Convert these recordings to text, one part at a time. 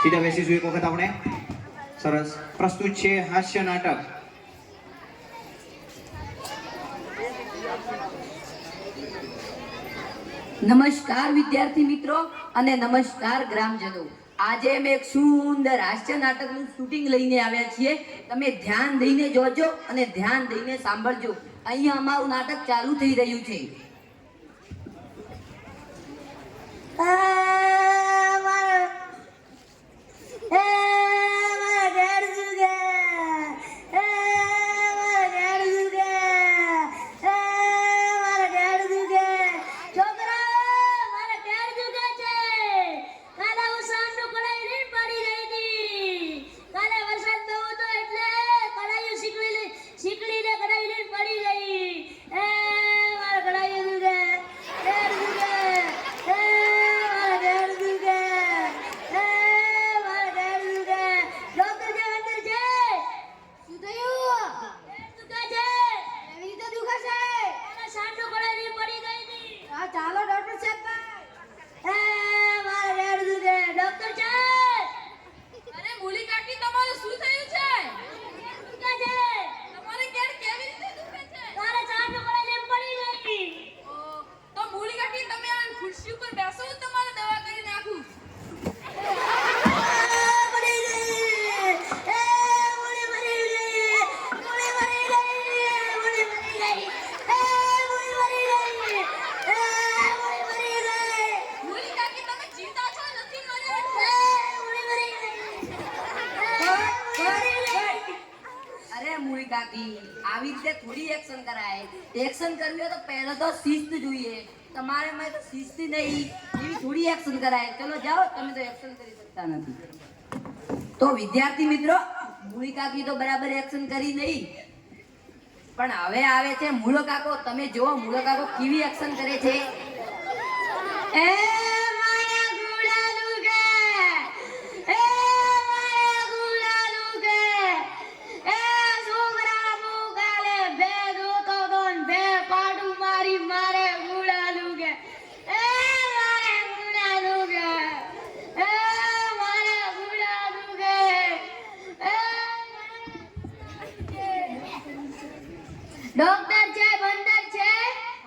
સીધા બેસીશું એક વખત આપણે. સરસ. પ્રસ્તુત છે હાસ્ય નાટક. નમસ્કાર વિદ્યાર્થી મિત્રો અને નમસ્કાર ગ્રામજનો. આજે અમે એક સુંદર હાસ્ય નાટકનું શૂટિંગ લઈને આવ્યા છીએ. તમે ધ્યાન દઈને જોજો અને ધ્યાન દઈને સાંભળજો. અહીંયા અમારું નાટક ચાલુ થઈ રહ્યું છે. ચાલો ડોક્ટર સાહેબ ડોક્ટર સાહેબ. અરે મૂલી કાકી તમારું શું થયું છે? તમારે કેડ કેવી રીતે દુખે છે? તારે ચાંદો કળાઈને પડી ગઈ. તો મૂલી કાકી તમે આ ખુરશી ઉપર બેસો, હું તમારે દવા કરી નાખું. પડી ગઈ. મૂળી મરી ગઈ. મૂળી મરી ગઈ. મૂળી મરી ગઈ. મૂળી મરી ગઈ. મૂળી મરી ગઈ. મૂલી કાકી તમે જીવતા છો, નથી મર્યા. મૂળી મરી ગઈ. અરે મૂળી કાકી, આવી રીતે થોડી એક્શન કરાય. એક્શન કરવી હોય તો પહેલા તો શિસ્ત જોઈએ. તમારે માં તો શિસ્ત નહીં, એવી થોડી એક્શન કરાય. ચલો જાઓ, તમે તો એક્શન કરી શકતા નથી. તો વિદ્યાર્થી મિત્રો, મૂળી કાકી તો બરાબર એક્શન કરી નહીં, પણ હવે આવે છે મૂળો કાકો. તમે જુઓ મૂળો કાકો કેવી એક્શન કરે છે. એ મારા ગુડા દુગે. એ મારા ગુડા દુગે. એ છોકરા મુગાલે બે દોતો દોન બે પાડું મારી મારે ગુડા દુગે. એ મારા ગુડા દુગે. એ મારા ગુડા દુગે. ડોક્ટર છે બંદર છે.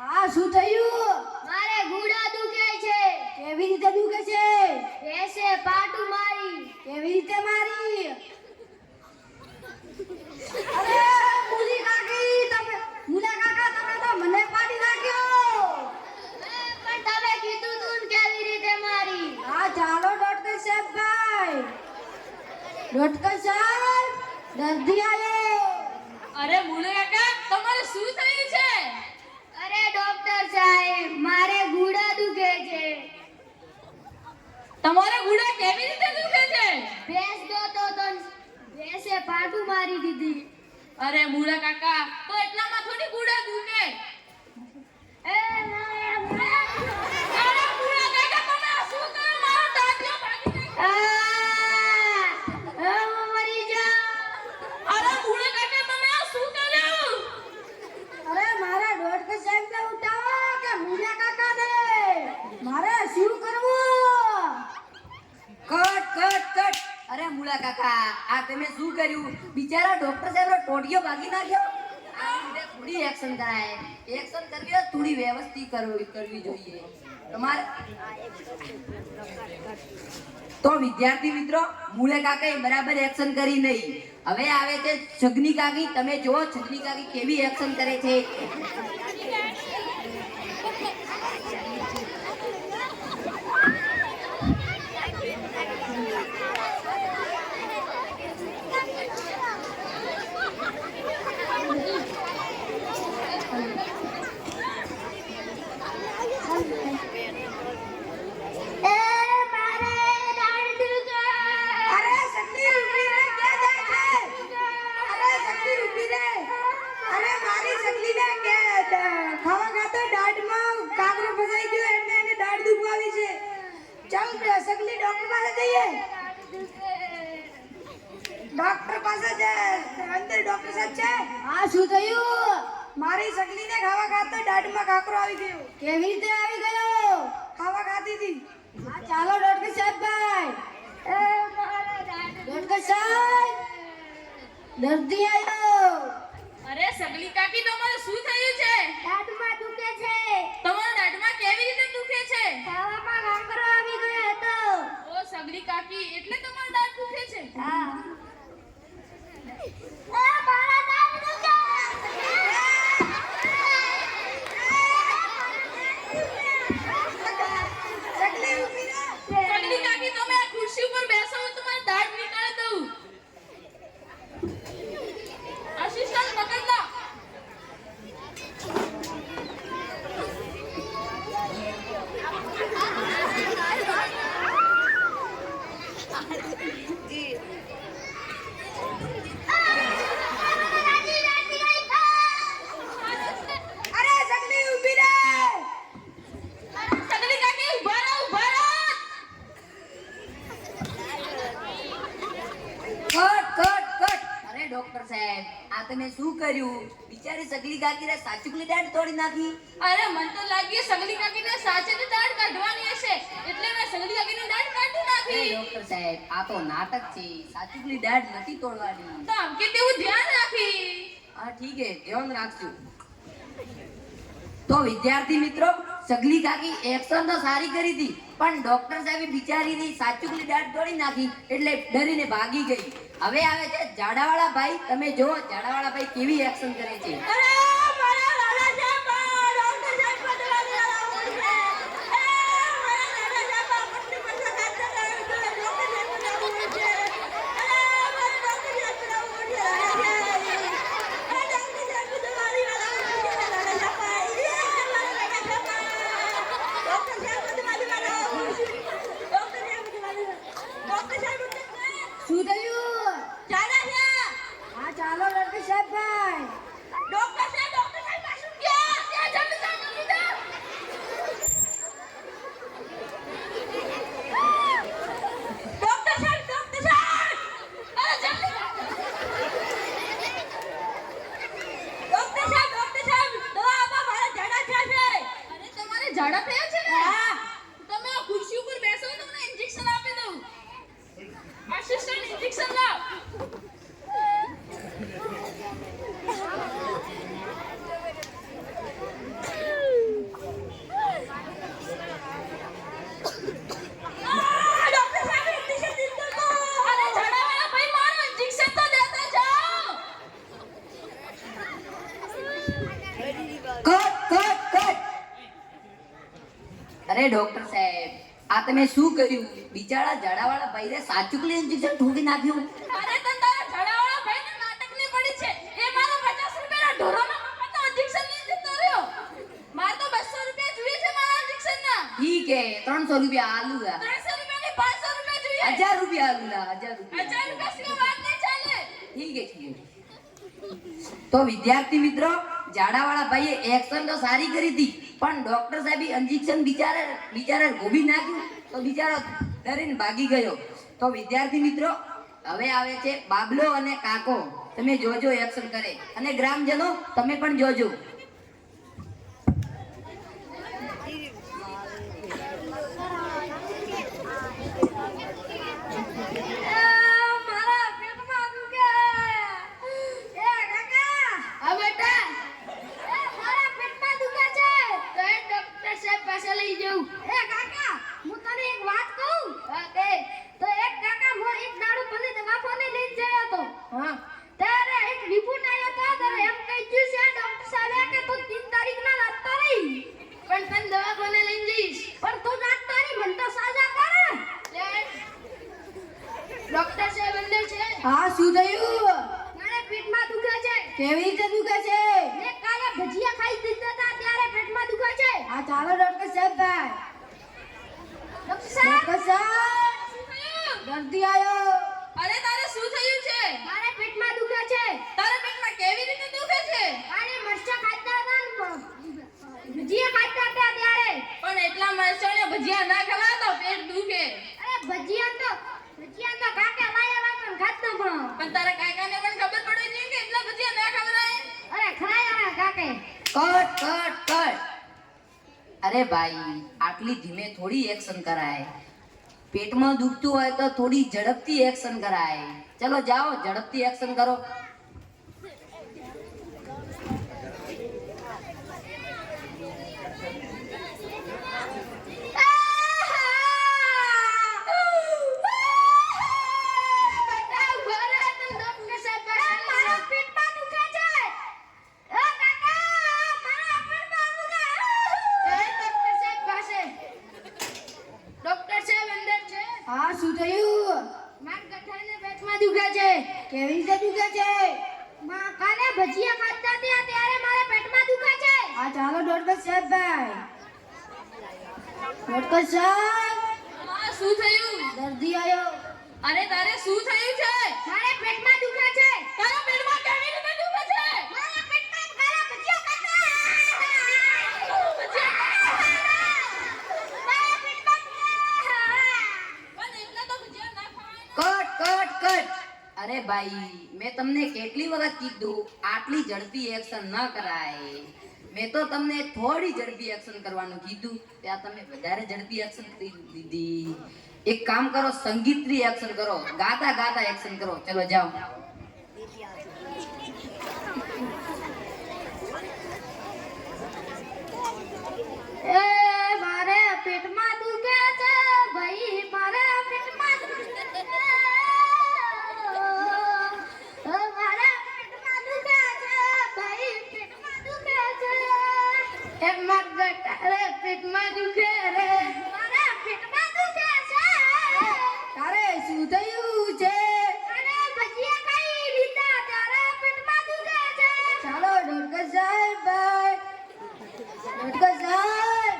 હા શું થયું? મારે ગુડા દુખે છે. કેવી રીતે દુખે છે? એસે પાટું મારી. કેવી રીતે મારી? અરે મૂલી કાકી, તમે મૂલા કાકા તમે તો મને પાડી નાખ્યો. પણ તમે કીધું તું ને કેવી રીતે મારી. હા ચાલો ડોક્ટર સાહેબ ભાઈ. ડોક્ટર સાહેબ દર્દી આવ્યો. અરે મૂલી કાકા તમારે શું થયું છે? અરે ડોક્ટર સાહેબ મારે ગુડા દુખે છે. તમારે ગુડા કેવી રીતે દુખે છે? ભેંસ દોતો તો ભેંસે પાટું મારી દીધી. અરે મૂલા કાકા, તો એટલામાં થોડી ગુડા દુખે. એ મારા ગુડા. અરે મૂલા કાકા તમે આ શું કર્યું? મારો ટાંટિયો ભાગી નાખ્યો. હું મરી જાઉં. અરે મૂલા કાકા તમે આ શું કર્યું? અરે મારા ડોક્ટર સાહેબ ને ઉઠાવો કે મુલા કાકા ને. મારે શું કરવું? Cut cut cut. અરે મૂળા કાકા, આ તમે શું કર્યું? બિચારા ડોક્ટર સાહેબનો ટોટિયો ભાગી નાખ્યો. આવી રીતે થોડી એક્શન કરાય. એક્શન કરવી હોય તો થોડી વ્યવસ્થિત કરવી જોઈએ તમારે. તો વિદ્યાર્થી મિત્રો, મૂળે કાકાએ બરાબર એક્શન કરી નહીં. હવે આવે છે છગની કાકી. તમે જુઓ છગની કાકી કેવી એક્શન કરે છે. એ મારે દાઢ દુખે. અરે શક્તિ ઊભી રહે. ક્યાં જાય છે? અરે શક્તિ ઊભી રહે. અરે મારી શકલીને કે ખાવા ખાતો દાઢમાં કાકરો ફસાઈ ગયો એટલે એને દાઢ દુખવાવી છે. ચાલ શકલી ડોક્ટર પાસે જઈએ. ડોક્ટર પાસે અંદર ડોક્ટર સાહેબ છે. હા શું થયું? મારી શકલીને ખાવા ખાતો દાઢમાં કાકરો આવી ગયો. કેવી રીતે આવી ગયો? ખાવા ખાતી હતી. હા ચાલો ડોક્ટર સાહેબ ભાઈ. દર્દી આવ્યો. અરે સગલી કાકી તમારે શું થયું છે? દાઢમાં દુખે છે. તમારા દાઢમાં કેવી રીતે દુખે છે? ખાવામાં ગાંગરો આવી ગયો હતો. ઓ સગલી કાકી એટલે તમારો દાઢ દુખે છે? હા. મારા દાઢ દુખે. સગલી ઊભી રહે. સગલી કાકી તમે આ ખુરશી ઉપર બેસો હું તમારા દાઢ નીકાળી દઉં. આશીષાને પકડ લો. અરે સગલી ઊભી રહે. સગલી કાકી ઊભા રહો, ઊભા રહો. કટ. અરે ડોક્ટર સાહેબ આ તમે શું કર્યું? બિચારી સગલી કાકીને સાચુકલી દાઢ તોડી નાખી. અરે મન તો લાગ્યું સગલી કાકીને સાચેની દાઢ કાઢવાની હશે એટલે મેં સગલી કાકીની દાઢ કાઢી અરે નાખી. ડોક્ટર સાહેબ આ તો નાટક છે. સાચુકલી દાઢ નથી તોડવાની. તો આમ કે તેવું ધ્યાન રાખી. હા ઠીક છે, ધ્યાન રાખશું. તો વિદ્યાર્થી મિત્રો, સગલી કાકી એક્શન તો સારી કરી હતી પણ ડોક્ટર સાહેબે બિચારીની સાચુકલી દાઢ તોડી નાખી એટલે ડરીને ભાગી ગઈ. હવે આવે છે જાડાવાળા ભાઈ. તમે જો જાડાવાળા ભાઈ કેવી એક્શન કરે છે. અરે મારા લાલા સાહેબ, ડોક્ટર સાહેબ બદલાવી લાવવું છે. મારા લાલા સાહેબ પટ્ટી પર ખાતા લાવવું છે. ડોક્ટર સાહેબ બદલાવવું છે. મારા ડોક્ટર સાહેબ બદલાવવું છે. ડોક્ટર સાહેબ બદલાવી લાવવું છે. લાલા સાહેબ, મારા લાલા સાહેબ, ડોક્ટર સાહેબ બદલાવી લાવવું છે. ડોક્ટર સાહેબ બદલાવી ડોક્ટર સાહેબ શું થયું? ચાલે છે. હા ચાલો ડોક્ટર સાહેબ ભાઈ. ડોક્ટર સાહેબ પાછું ગયા. ત્યાં જલ્દી જાઓ, જલ્દી જાઓ. ડોક્ટર સાહેબ અરે જલ્દી જાઓ. ડોક્ટર સાહેબ દવા આપો, મારા ઝાડા થયા છે. અરે તમારે ઝાડા થયા છે ને? હા. તમે આ ખુરશી ઉપર બેસો તો તમને ઇન્જેક્શન આપી દઉં. આસિસ્ટન્ટ ઇન્જેક્શન લાવ. ડોક્ટર સાહેબ ઇન્જેક્શન દીધું તો. અરે ઝાડાવાળા ભાઈ મારો ઇન્જેક્શન તો દેતા જાઓ. કટ. અરે ડોક્ટર સાહેબ આ તમે શું કર્યું? બિચારા જાડાવાળા ભાઈને સાચુકલી ઇન્જેક્શન ઠોકી નાખ્યું. અરે તને તારા ઝાડાવાળા ભાઈને નાટક નહીં પડી છે. એ મારો 50 રૂપિયાના ઢોરાનો મફતનો ઇન્જેક્શન લઈ જતો રહ્યો. મારે તો 200 રૂપિયા જોઈએ છે મારા ઇન્જેક્શનના. ઠીક હે, 300 રૂપિયા આલુગા. 300 રૂપિયાની 500 રૂપિયા જોઈએ. 1000 રૂપિયા આલુગા. 1000 રૂપિયા. 1000 રૂપિયા સિવાય વાત નહીં ચાલે. ઠીક હે. તો વિદ્યાર્થી મિત્રો, જાડાવાળા ભાઈએ એક્શન તો સારી કરી હતી પણ ડોક્ટર સાહેબે ઇન્જેક્શન બિચારા ગોભી નાખ્યું તો બિચારો ડરીને ભાગી ગયો. તો વિદ્યાર્થી મિત્રો, હવે આવે છે બાબલો અને કાકો. તમે જોજો એક્શન કરે અને ગ્રામજનો તમે પણ જોજો. મારા પેટમાં દુખે. એ કાકા. હા બેટા, મારા પેટમાં દુખે છે. તો એ ડોક્ટર સાહેબ પાસે લઈ જાઉં. એ કાકા, હું તને એક વાત કહું. હા કે? તો એક કાકા મો એક દાડો ભલે દવાખાને લઈને ગયો હતો. હા. ત્યારે એક રિપોર્ટ આવ્યો હતો. ત્યારે એમ કહી ગયું છે ડોક્ટર સાહેબે કે તું 3 તારીખના નાખતો રહી. પણ તને દવાખાને લઈને જઈશ. પણ તું નાખતો રહી, મને તો સાજા કરે. ડોક્ટર સાહેબ અંદર છે? હા, શું થયું? મારે પેટમાં દુખે છે. કેવી રીતે દુખે છે? મેં કાલે ભજીયા ખાઈ દીધા હતા ત્યારે પેટમાં દુખે છે. હા, ચાલો ડોક્ટર સાહેબ ભાઈ. ડોક્ટર સાહેબ, દર્દી આવ્યો. અરે તારે શું થયું છે? મારે પેટમાં દુખે છે. તારા પેટમાં કેવી રીતે દુખે છે? કાલે મરચા ખાતા હતા ને ભજીયા ખાતા હતા ત્યારે. પણ એટલા મરચાંને ભજીયા ના ખવાય તો પેટ દુખે. અરે ભજીયા તો કાકા લાયા હતા ને ખાતો પણ. પણ તારા કાકાને પણ ખબર પડવી જોઈએ કે એટલા ભજીયા ના ખવડાય. અરે ખરાયા કાકે. કટ. અરે ભાઈ, આટલી ધીમે થોડી એક્શન કરાય. પેટમાં દુખતું હોય તો થોડી ઝડપથી એક્શન કરાય. ચલો જાઓ, ઝડપથી એક્શન કરો. હા શું થયું? માર ગઠાને પેટમાં દુખે છે. કેવી રીતે દુખે છે? માં કાલે ભજીયા ખાતા હતા ત્યારે મારે પેટમાં દુખે છે. હા ચાલો ડોક્ટર સાહેબ ભાઈ. ડોક્ટર સાહેબ હા, શું થયું? દર્દી આયો. અરે તારે શું થયું છે? મારે પેટમાં દુખે છે. તારા પેટમાં કેવી રીતે દુખે છે? મારા પેટમાં કાલે ભજીયા ખાતા. મારા પેટમાં પણ એટલા તો ભજીયા ના ખવાય. કટ. અરે ભાઈ, મેં તમને કેટલી વખત કીધું આટલી ઝડપી એક્શન ન કરાય. મેં તો તમને થોડી ઝડપી એક્શન કરવાનું કીધું, ત્યાં તમે વધારે ઝડપી એક્શન કરી દીધી. એક કામ કરો, સંગીતની એક્શન કરો, ગાતા ગાતા એક્શન કરો. ચલો જાઓ. એ મારે પેટમાં દુખે છે ભાઈ, મારે પેટમાં દુખે છે. મારે પેટમાં દુખે છે ભાઈ, પેટમાં દુખે છે. એ માર ગટારે પેટમાં દુખે રે. મારે પેટમાં દુખે છે. તારે શું થયું છે? અરે ભજીયા ખાઈ લીધા ત્યારે પેટમાં દુખે છે. ચાલો ડોક્ટર સાહેબ ભાઈ. ડોક્ટર સાહેબ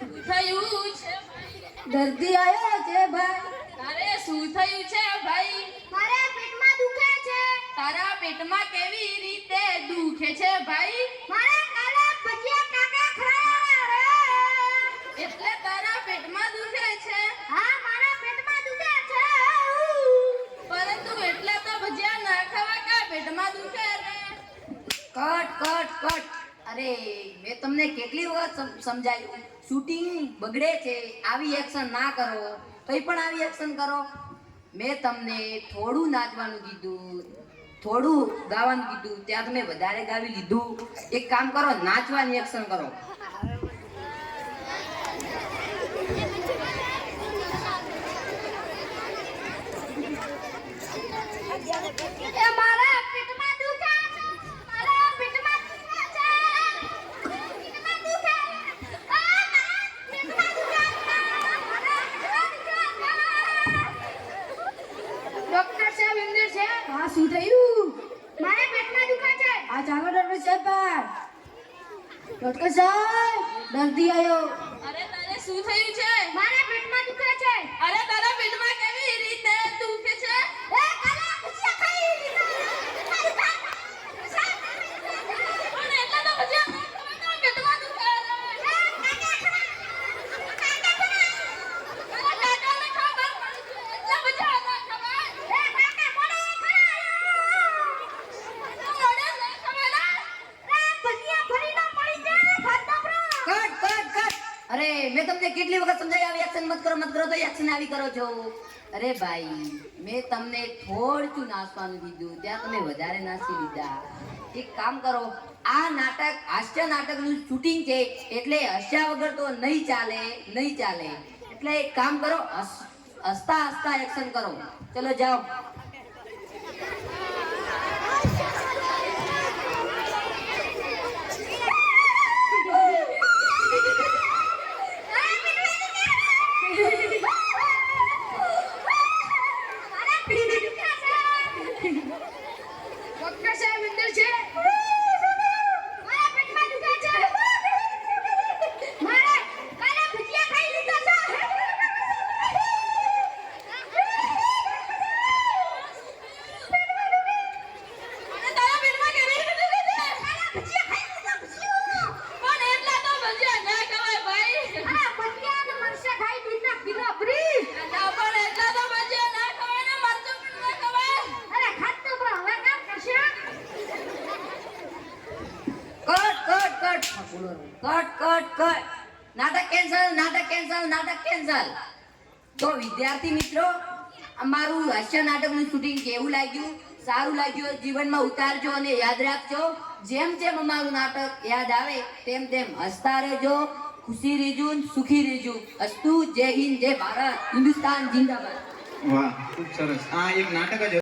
શું થયું છે ભાઈ? દર્દી આયો છે ભાઈ. તારે શું થયું છે ભાઈ? મારે પેટમાં દુખે છે. તારા પેટમાં કેવી રીતે દુખે છે ભાઈ? મારે કાલે ભજીયા કાકા ખવડાવ્યા રે. એટલે તારા પેટમાં દુખે છે? હા મારા પેટમાં દુખે છે. પરંતુ એટલે તો ભજીયા ના ખાવા કા પેટમાં દુખે રે? કટ. અરે મેં તમને કેટલી વખત સમજાયું, શૂટિંગ બગડે છે, આવી એક્શન ના કરો. કઈ પણ આવી એક્શન કરો. મેં તમને થોડું નાચવાનું કીધું, થોડું ગાવાનું કીધું, ત્યાં તમે વધારે ગાવી લીધું. એક કામ કરો, નાચવાની એક્શન કરો. એ મારા પેટમાં દુખે છે. મારા પેટમાં દુખે છે. પેટમાં દુખે. આ મારા પેટમાં દુખે છે. મારા પેટમાં દુખે છે. ડોક્ટર સાહેબ અંદર છે? હા શું થયું? મારે પેટમાં દુખે છે. હા ચાલો ડોક્ટર સાહેબ ભાઈ. ડોક્ટર સાહેબ દર્દી આયો. અરે તારે શું થયું છે? મારે પેટમાં દુખે છે. અરે તારા પેટમાં કેવી રીતે દુખે છે? એ કાલે ભજીયા ખાઈ લીધા. પેટમાં દુખે. પણ એટલા તો ભજીયા ના ખવાય તો પેટમાં દુખે રે. કાકા ખરા. અરે કાકાને ખબર પડી છે, એટલા ભજીયા ના ખવાય. એ કાકા મોડે ખરા. તો મોઢે ના ખવાય ને? ભજીયા ફરી ના પડી જાય ખાતા પ્રો. કટ. અરે મેં તમને કેટલી વખત સમજાવી આવી એક્શન મત કરો તો એક્શન આવી કરો છો. અરે ભાઈ, મેં તમને થોડું નાચવાનું કીધું, ત્યાં તમે વધારે નાચી લીધા. એક કામ કરો, આ નાટક હાસ્ય નાટકનું શૂટિંગ છે, એટલે હસ્યા વગર તો નહીં ચાલે. એટલે એક કામ કરો, હસતા એક્શન કરો. ચલો જાઓ. ડોક્ટર સાહેબ અંદર છે? મારા પેટમાં દુખે છે. મારે કાલે ભજીયા ખાઈ લીધા છે. અને તારા પેટમાં કેવી રીતે દુખે છે? ભજીયા ખાઈ લીધા. પણ એટલા તો ભજીયા ના ખવાય ભાઈ. અરે ભજીયા ને મરચાં ખાઈ લીધા કિલો ફ્રી. ના, પણ એટલા તો ભજીયા ના ખવાય ને મરચું પણ ના ખવાય. અરે ખાતો પણ હવે કામ કરશે. કટ. નાટક કેન્સલ. તો વિદ્યાર્થી મિત્રો, અમારું હાસ્ય નાટકનું શૂટિંગ કેવું લાગ્યું? સારું લાગ્યું? જીવનમાં ઉતારજો અને યાદ રાખજો. જેમ અમારું નાટક યાદ આવે તેમ હસતા રહેજો, ખુશી રહેજો, સુખી રહેજો. અસ્તુ. જય હિન્દ, જય ભારત, હિન્દુસ્તાન જિંદાબાદ. વાહ, ખૂબ સરસ. આ એક નાટક જ